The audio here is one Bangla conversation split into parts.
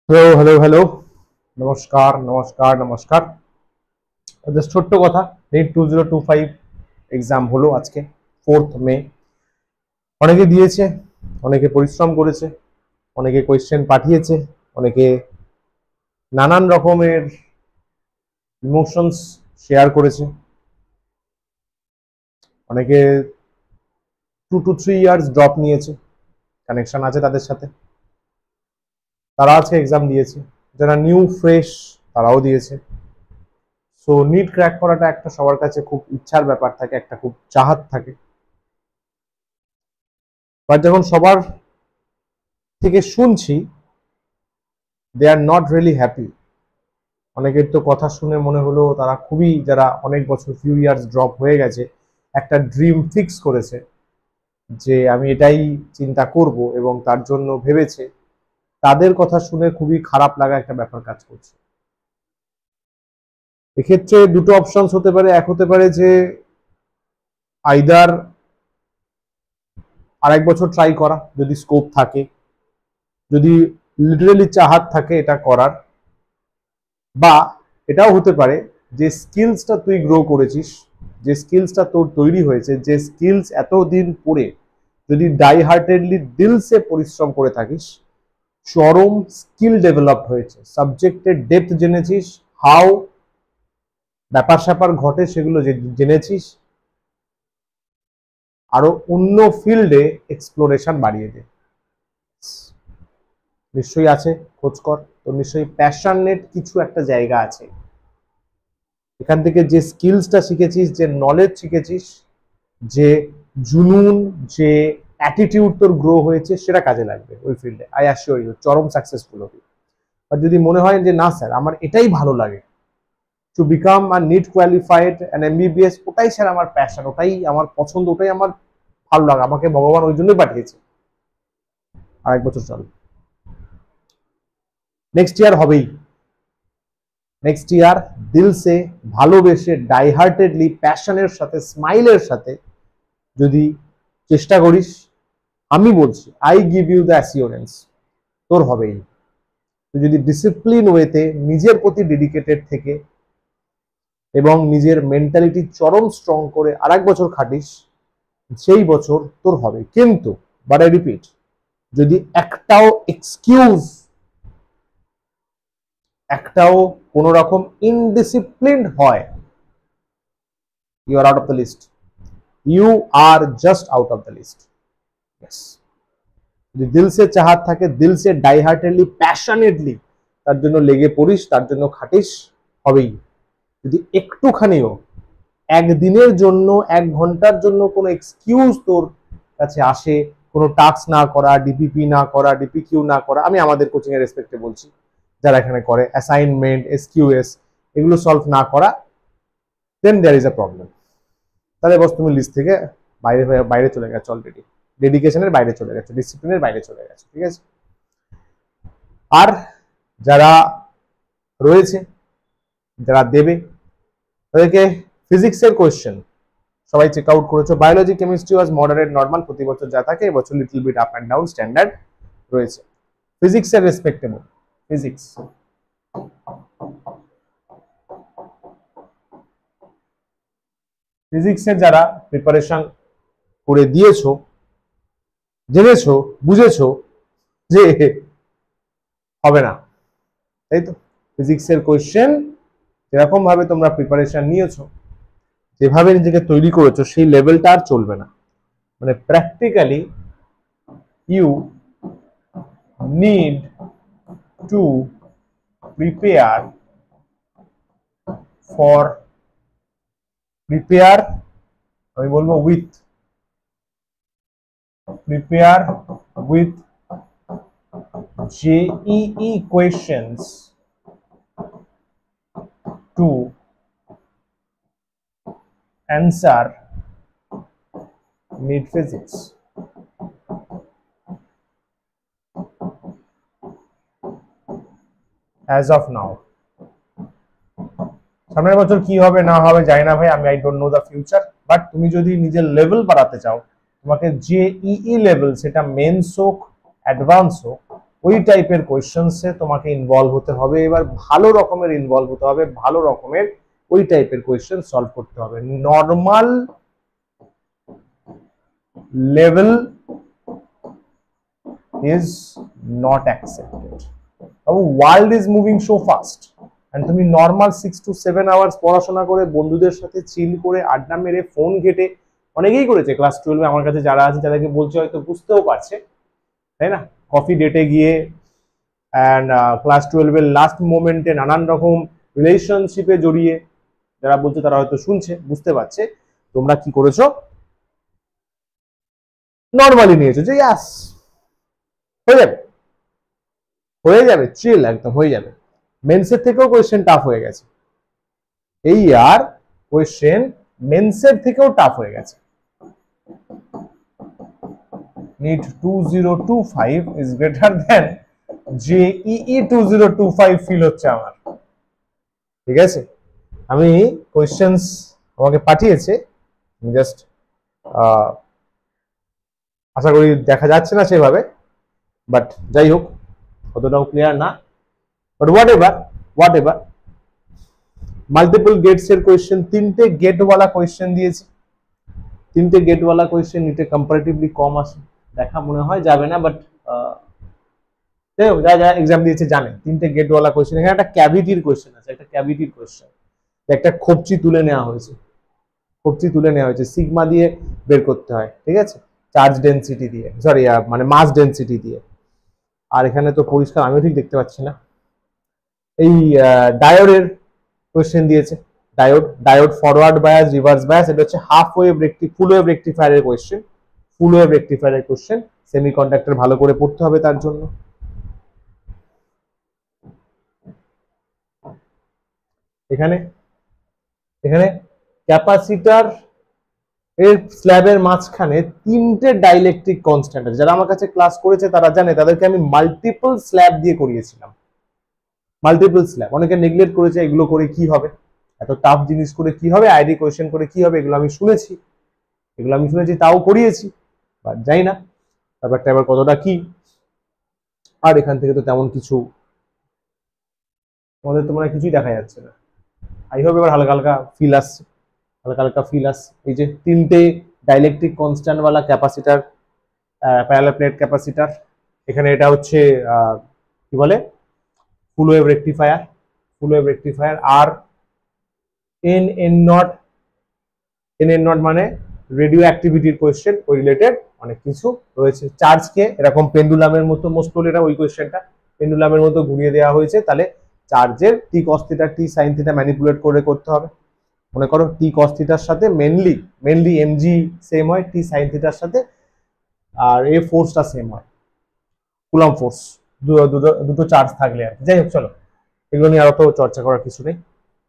হ্যালো হ্যালো হ্যালো, নমস্কার নমস্কার নমস্কার। জাস্ট ছোট্ট কথা, নিট 2025 এক্সাম হলো আজকে 4th মে। অনেকে দিয়েছে, অনেকে পরিশ্রম করেছে, অনেকে কোয়েশ্চেন পাঠিয়েছে, অনেকে নানান রকমের ইমোশনস শেয়ার করেছে, অনেকে 2 to 3 ইয়ার্স ড্রপ নিয়েছে, কানেকশন আছে তাদের সাথে, তারা আজকে এক্সাম দিয়েছে। যারা নিউ ফ্রেশ তারাও দিয়েছে। সো নিট ক্র্যাক করাটা একটা সবার কাছে খুব ইচ্ছার ব্যাপার থাকে, একটা খুব চাহাত থাকে। বাট যখন সবার থেকে শুনছি দে আর নট রিয়েলি হ্যাপি। অনেকের তো কথা শুনে মনে হলো তারা খুবই, যারা অনেক বছর ফিউ ইয়ার্স ড্রপ হয়ে গেছে, একটা ড্রিম ফিক্স করেছে যে আমি এটাই চিন্তা করব এবং তার জন্য ভেবেছে, তাদের কথা শুনে খুবই খারাপ লাগা একটা ব্যাপার কাজ করছে। এক্ষেত্রে দুটো অপশনস হতে পারে। এক হতে পারে যে আইদার আরেক বছর ট্রাই করা যদি স্কোপ থাকে, যদি লিটারেলি চাহাত থাকে এটা করার, বা এটাও হতে পারে যে স্কিলসটা তুই গ্রো করেছিস, যে স্কিলসটা তোর তৈরি হয়েছে, যে স্কিলস এতদিন পরে যদি ডাই হার্টেডলি দিলসে পরিশ্রম করে থাকিস, চরম স্কিল ডেভেলপ হয়েছে, সাবজেক্টের ডেপথ জেনেছিস, হাউ ব্যাপার স্যাপার ঘটে সেগুলো জেনেছিস, আরো অন্য ফিল্ডে এক্সপ্লোরেশন বাড়িয়ে দে। নিশ্চয়ই আছে, খোঁজ কর, তো নিশ্চয়ই প্যাশনেট কিছু একটা জায়গা আছে। এখান থেকে যে স্কিলসটা শিখেছিস, যে নলেজ শিখেছিস, যে জুনুন, যে অ্যাটিটিউড তোর গ্রো হয়েছে, সেটা কাজে লাগবে ওই ফিল্ডে। আই অ্যাসিওর ইউ চরম সাকসেসফুল হবে। আর যদি মনে হয় যে না স্যার আমার এটাই ভালো লাগে, to become a NEET qualified and MBBS, ওটাই স্যার আমার প্যাশন, ওটাই আমার পছন্দ, ওটাই আমার ভালো লাগে, আমাকে ভগবান ওই জন্যই পাঠিয়েছে, আরেক বছর চল, নেক্সট ইয়ার হবেই। নেক্সট ইয়ার দিল সে ভালোবেসে ডাইহার্টেডলি প্যাশনের সাথে স্মাইলের সাথে যদি চেষ্টা করিস, আমি বলছি I give you the assurance তোর হবেই। তুই যদি ডিসিপ্লিন ওয়েতে নিজের প্রতি ডেডিকেটেড থেকে এবং নিজের মেন্টালিটি চরম স্ট্রং করে আরেক বছর খাটিস, সেই বছর তোর হবে। কিন্তু বাট আই রিপিট, যদি একটাও কোন রকম ইনডিসিপ্লিনড হয়, you are out of the list, you are just out of the list. যদি দিল সে চাহাত থাকে, দিল সে ডাই হার্টেডলি প্যাশনেটলি তার জন্য লেগে পড়িস, তার জন্য খাটিস, হবেই। যদি একটুখানিও একদিনের জন্য, 1 ঘন্টার জন্য কোনো এক্সকিউজ তোর কাছে আসে, কোনো টাস্ক না করা, ডিপিপি না করা, ডিপিকিউ না করা, আমি আমাদের কোচিং এর রেসপেক্টে বলছি, যারা এখানে করে অ্যাসাইনমেন্ট, এসকিউএস, এগুলো সলভ না করা, দেন দেয়ার ইজ আ প্রবলেম। তাহলে বস তুমি লিস্ট থেকে বাইরে বাইরে চলে গেছো, অলরেডি ডেডিকেশনের বাইরে চলে গেছে, ডিসিপ্লিনের বাইরে চলে গেছে, ঠিক আছে। আর যারা রয়েছে, যারা দেবে, তাদেরকে ফিজিক্সের কোয়েশ্চেন সবাই চেক আউট করেছো। Biology, chemistry was moderate normal, প্রতি বছর যা থাকে এবছর little bit up and down standard রয়েছে। ফিজিক্সের রেসপেক্টেবল, ফিজিক্সের যারা প্রিপারেশন করে দিয়েছো, জেনেছো, বুঝেছো যে হবে না, তাই তো। ফিজিক্সের কোয়েশ্চেন যেরকম ভাবে তোমরা প্রিপারেশন নিয়েছো, যেভাবে নিজেকে তৈরি করেছো, সেই লেভেলটা আর চলবে না। মানে practically you need to prepare আমি বলবো prepare with JEE questions to answer NEET physics. As of now, সামনের বছর কি হবে না হবে জানি না ভাই, আমি I don't know the future. But তুমি যদি নিজের লেভেল বাড়াতে চাও, তোমাকে JEE লেভেল, সেটা মেন্স হোক অ্যাডভান্স হোক, ওই টাইপের কোয়েশ্চেন্সে তোমাকে ইনভলভ হতে হবে। এবার ভালো রকমের ইনভলভ হতে হবে, ভালো রকমের ওই টাইপের কোয়েশ্চেন সলভ করতে হবে। Normal level is not accepted. World is moving so fast, and তুমি নর্মাল 6 to 7 আওয়ার্স পড়াশোনা করে বন্ধুদের সাথে চিল করে আড্ডা মেরে ফোন ঘেটে, অনেকেই করেছে ক্লাস 12 আমার কাছে যারা আছে, যাদেরকে বলছে হয়তো বুঝতেও পারছে, তাই না? কফি ডেটে গিয়ে অ্যান্ড ক্লাস 12 এর লাস্ট মোমেন্টে নানান রকম রিলেশনশিপে জড়িয়ে যারা বলছে তারা হয়তো শুনছে, বুঝতে পারছে। তোমরা কি করেছো? নর্মালি নিয়েছো যে ইয়াস হয়ে যাবে, হয়ে যাবে, চিল, একদম হয়ে যাবে। মেন্সের থেকেও কোয়েশ্চেন টাফ হয়ে গেছে এই ইয়ার, কোয়েশ্চেন মেন্সের থেকেও টাফ হয়ে গেছে। NEET 2025 is greater than JEE 2025 feel হচ্ছে আমার। ঠিক আছে, আমি কোয়েশ্চেন্স আমাকে পাঠিয়েছে, জাস্ট আশা করি দেখা যাচ্ছে না সেভাবে, বাট যাই হোক অতটাও ক্লিয়ার না, but whatever multiple gates এর কোয়েশ্চেন, 3টে গেটওয়ালা কোয়েশ্চেন দিয়েছি। 3টে গেটওয়ালা কোয়েশ্চেন নিতে কম্পারেটিভলি কম আসে, দেখা মনে হয় যাবে না, বাট যারা এক্সাম দিয়েছে জানে 3টে গেটওয়ালা কোয়েশ্চেন। এখানে একটা ক্যাভিটির কোয়েশ্চেন আছে, একটা ক্যাভিটির কোয়েশ্চেন, একটা খোপচি তুলে নেওয়া হয়েছে, খোপচি তুলে নেওয়া হয়েছে, সিগমা দিয়ে বের করতে হয়, ঠিক আছে, চার্জ ডেনসিটি দিয়ে, সরি মানে মাস ডেনসিটি দিয়ে। আর এখানে তো পরিষ্কার আমিও ঠিক দেখতে পাচ্ছি না। এই ডায়োডের কোয়েশ্চেন দিয়েছে, diode forward bias, reverse bias, এটা হচ্ছে ফুল ওয়েভ রেকটিফায়ারের কোয়েশ্চেন, ফুল ওয়েভ রেকটিফায়ারের কোয়েশ্চেন। সেমিকন্ডাক্টর ভালো করে পড়তে হবে তার জন্য। এখানে ক্যাপাসিটর এর স্ল্যাবের মাঝখানে 3টে ডাইলেকট্রিক কনস্ট্যান্ট আছে। যারা আমার কাছে ক্লাস করেছে তারা জানে, তাদেরকে আমি মাল্টিপল স্ল্যাব দিয়ে করিয়েছিলাম। মাল্টিপল স্ল্যাব অনেকে নেগলেক্ট করেছে, এগুলো করে কি হবে, এত টাফ জিনিস করে কি হবে, আইডি কোয়েশ্চেন করে কি হবে, এগুলো আমি শুনেছি, তাও করিয়েছি, বাট জানি না ব্যাপারটা এবার কতটা কি। আর এখান থেকে তো তেমন কিছু তোমাদের তো মানে কিছুই দেখা যাচ্ছে না। আই হোপ এবার হালকা হালকা ফিল আসছে, এই যে 3টে ডাইলেকট্রিক কনস্ট্যান্ট वाला ক্যাপাসিটর, প্যারালাল প্লেট ক্যাপাসিটর। এখানে এটা হচ্ছে কি বলে, ফুল ওয়েভ রেকটিফায়ার। আর এন নট মানে রেডিও অ্যাক্টিভিটির কোয়েশ্চেন, ওই রিলেটেড অনেক কিছু রয়েছে। চার্জকে এরকম পেন্ডুলামের মতো, মোস্ট প্রবলি এটা ওই কোয়েশ্চেনটা, পেন্ডুলামের মতো ঘুরিয়ে দেওয়া হয়েছে, তাহলে চার্জের টি কস থিটা টি সাইন থিটা ম্যানিপুলেট করে করতে হবে। মনে করো টি কস থিটার সাথে মেনলি এমজি সেম হয় টি সাইন থিটার সাথে, আর এ ফোর্সটা সেম হয়, কুলম্ব ফোর্স, দুটো চার্জ থাকলে আর কি। যাই হোক, চলো এগুলো নিয়ে আরো তো চর্চা করার কিছু নেই।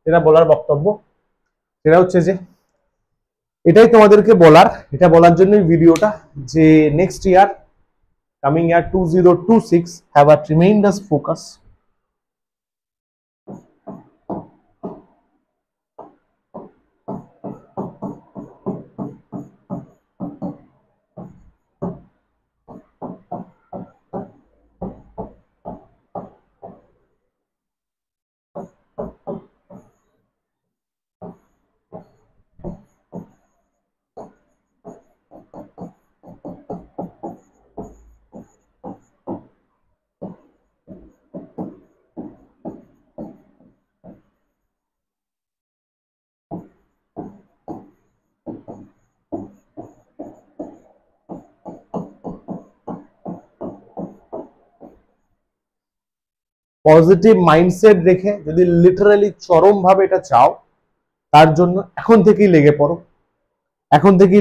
যেটা বলার বক্তব্য সেটা হচ্ছে যে এটাই তোমাদেরকে বলার, এটা বলার জন্যই ভিডিওটা, যে next year, coming year 2026 have a tremendous focus. Positive mindset রেখে যদি লিটারালি চরম ভাবে এটা চাও, তার জন্য এখন থেকেই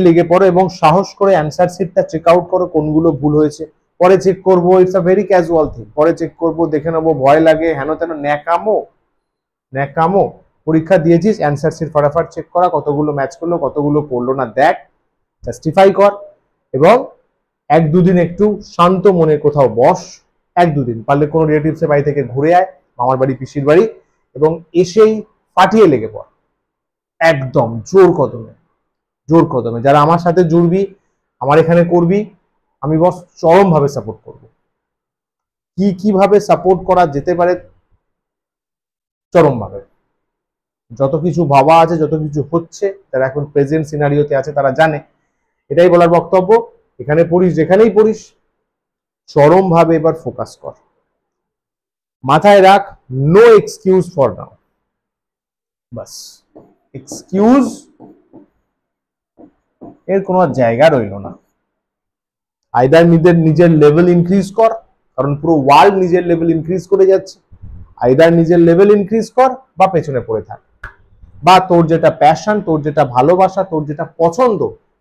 লেগে পড়ো এবং সাহস করে অ্যান্সার শিটটা চেক আউট করো, কোনগুলো ভুল হয়েছে। পরে চেক করবো, it's a very casual thing, পরে চেক করবো, দেখে নেবো, ভয় লাগে, হেন তেন ন্যাকামো। পরীক্ষা দিয়েছিস, অ্যান্সার শিট ফটাফট চেক করা, কতগুলো ম্যাচ করলো, কতগুলো করলো না দেখ, জাস্টিফাই কর, এবং 1-2 দিন একটু শান্ত মনে কোথাও বস, 1-2 দিন পারলে কোনো রিলেটিভসের বাড়ি থেকে ঘুরে আয়, মামার বাড়ি, পিসির বাড়ি, এবং এসেই ফাটিয়ে লেগে পড়, একদম জোর কদমে। যারা আমার সাথে জুড়বি, আমার এখানে করবি, আমি বস চরম ভাবে সাপোর্ট করবো। কিভাবে সাপোর্ট করা যেতে পারে চরমভাবে। যত কিছু ভাবা আছে, যত কিছু হচ্ছে, তারা এখন প্রেজেন্ট সিনারিওতে আছে, তারা জানে। এটাই বলার বক্তব্য। এখানে পড়িস, যেখানেই পড়িস, চরমভাবে এবার ফোকাস কর। মাথায় রাখ, নো এক্সকিউজ ফর নাও। বাস, এক্সকিউজ এর কোনো জায়গা রইল না। আইদার নিজের লেভেল ইনক্রিজ কর, কারণ পুরো ওয়ার্ল্ড নিজের লেভেল ইনক্রিজ করে যাচ্ছে। আইদার নিজের লেভেল ইনক্রিজ কর বা পেছনে পড়ে থাক, বা তোর যেটা প্যাশন, তোর যেটা ভালোবাসা, তোর যেটা পছন্দ,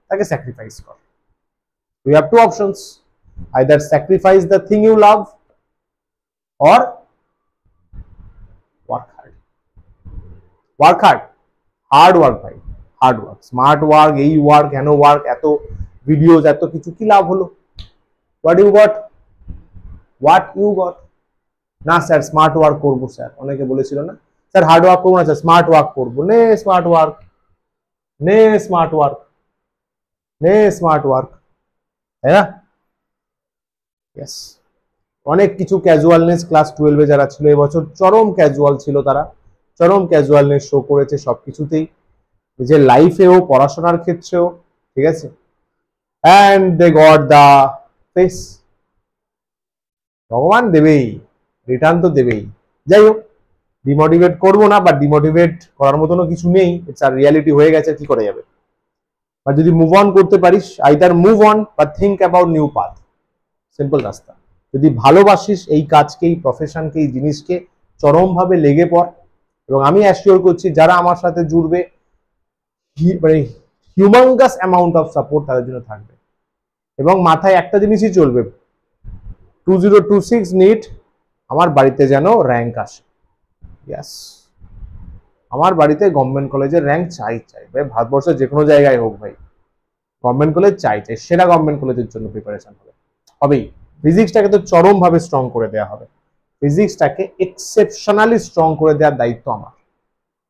তাকে স্যাক্রিফাইস কর। You have two options. Either sacrifice the thing you love or work hard. Work hard. Hard work ভাই, হার্ড ওয়ার্ক, স্মার্ট ওয়ার্ক, এই ওয়ার্ক, হেন ওয়ার্ক, এত ভিডিওস, এত কিছু, কি লাভ হলো? What you got? What you got? না স্যার স্মার্ট ওয়ার্ক করবো স্যার, অনেকে বলেছিল না স্যার হার্ড ওয়ার্ক করবো না স্যার স্মার্ট ওয়ার্ক করবো। নে স্মার্ট ওয়ার্ক, নে স্মার্ট ওয়ার্ক, নে স্মার্ট ওয়ার্ক, তাই না? ইয়েস, অনেক কিছু ক্যাজুয়ালনেস ক্লাস 12-এ যারা ছিল এবছর চরম ক্যাজুয়াল ছিল, তারা চরম ক্যাজুয়ালনেস শো করেছে সবকিছুতেই, নিজের লাইফেও, পড়াশোনার ক্ষেত্রেও, ঠিক আছে? And they got the face. ভগবান দেবেই, রিটার্ন তো দেবেই। যাই হোক, ডিমোটিভেট করবো না, বা ডিমোটিভেট করার মতনও কিছু নেই, ইটস আর রিয়ালিটি হয়ে গেছে, কি করে যাবে। বা যদি মুভ অন করতে পারিস, আইদার মুভ অন বা think about new path. Simple রাস্তা। যদি ভালোবাসিস এই কাজকে, এই প্রফেশনকে, এই জিনিসকে, চরমভাবে লেগে পড়। এবং আমি অ্যাসিওর করছি যারা আমার সাথে জুড়বে, মানে হিউমাঙ্গাস অ্যামাউন্ট অফ সাপোর্ট তাদের জন্য থাকবে। এবং মাথায় একটা জিনিসই চলবে, 2026 নিট আমার বাড়িতে যেন র্যাঙ্ক আসে। ইয়াস, আমার বাড়িতে গভর্নমেন্ট কলেজের র্যাঙ্ক চাই ভাই, ভারতবর্ষের যে কোনো জায়গায় হোক ভাই, গভর্নমেন্ট কলেজ চাই, সেরা গভর্নমেন্ট কলেজের জন্য প্রিপারেশন হবেই। ফিজিক্সটাকে তো চরমভাবে স্ট্রং করে দেওয়া হবে, ফিজিক্সটাকে এক্সেপশনালি স্ট্রং করে দেওয়ার দায়িত্ব আমার।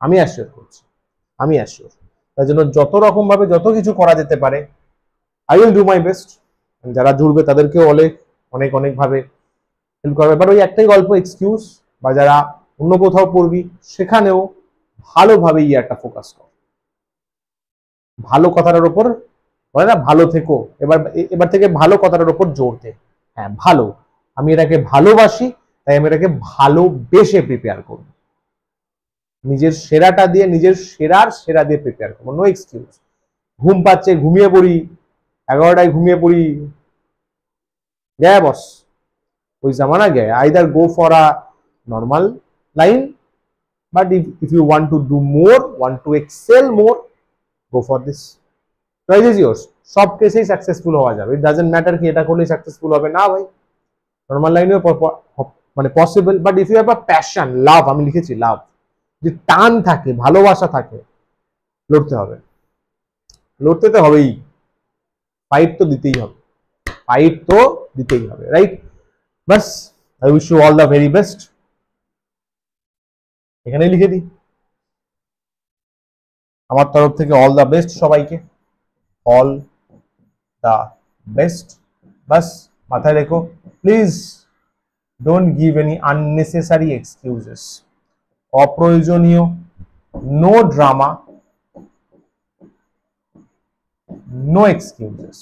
আমি অ্যাসিওর করছি, আমি অ্যাসিওর। তার জন্য যত রকম ভাবে যত কিছু করা যেতে পারে, I will do my best. যারা জুড়বে তাদেরকেও অনেক অনেক ভাবে হেল্প করবে। এবার ওই একটাই গল্প, এক্সকিউজ, বা যারা অন্য কোথাও পড়বি সেখানেও ভালোভাবে ইয়ারটা ফোকাস কর, ভালো কথাটার উপর, বলে না ভালো থেকো, এবার থেকে ভালো কথাটার উপর জোর দে। হ্যাঁ ভালো, আমি এটাকে ভালোবাসি, তাই আমি এটাকে ভালোবেসে প্রিপেয়ার করব, নিজের সেরাটা দিয়ে, নিজের সেরা দিয়ে প্রিপেয়ার করবো। No excuse. ঘুম পাচ্ছে ঘুমিয়ে পড়ি, 11টায় ঘুমিয়ে পড়ি, গয়া বস, ওই জামানা Gaya. Either go for a normal line, but if you want to do more, want to excel more, go for this. Choice is yours. সব কেসেই সাকসেসফুল হওয়া যাবে, ইট ডাজন্ট ম্যাটার কি এটা করলেই সাকসেসফুল হবে না ভাই, নর্মাল লাইনেও মানে possible. But if you have a passion, love, আমি লিখেছি লাভ, যে টান থাকে, ভালোবাসা থাকে, লড়তে হবে, লড়তে তো হবেই, ফাইট তো দিতেই হবে, ফাইট তো দিতেই হবে, রাইট? বাস, I wish you all the very best. এখানেই লিখে দিই, আমার তরফ থেকে অল দ্য বেস্ট সবাইকে, অল দ্য বেস্ট। বাস মাথায় রেখো, please don't give any unnecessary excuses. অপ্রয়োজনীয়, no drama, no excuses.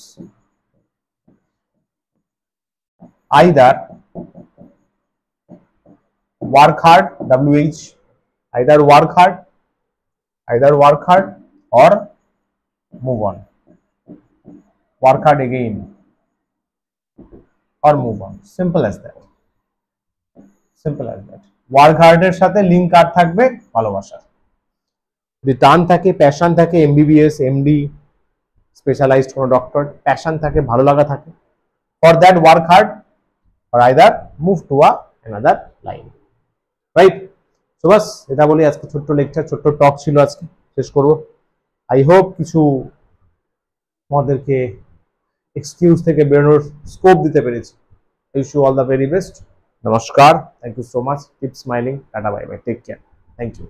Either work hard, WH, either work hard or move on, work hard again or move on, simple as that, simple as that. work hard এর সাথে লিঙ্ক কার থাকবে? ভালোবাসা। যদি টান থাকে, প্যাশন থাকে, MBBS, MD, স্পেশালাইজড কোনো ডক্টর, প্যাশন থাকে, ভালো লাগা থাকে, for that work hard or either move to another line, right? তো বাস এটা বলি আজকে ছোট্ট লেকচার, ছোট্ট টক ছিল, আজকে শেষ করব। আই হোপ কিছু আমাদেরকে এক্সকিউজ থেকে বেরোনোর স্কোপ দিতে পেরেছি। Wish you all the very best. নমস্কার, thank you so much, keep smiling, tata, bye bye, take care, thank you.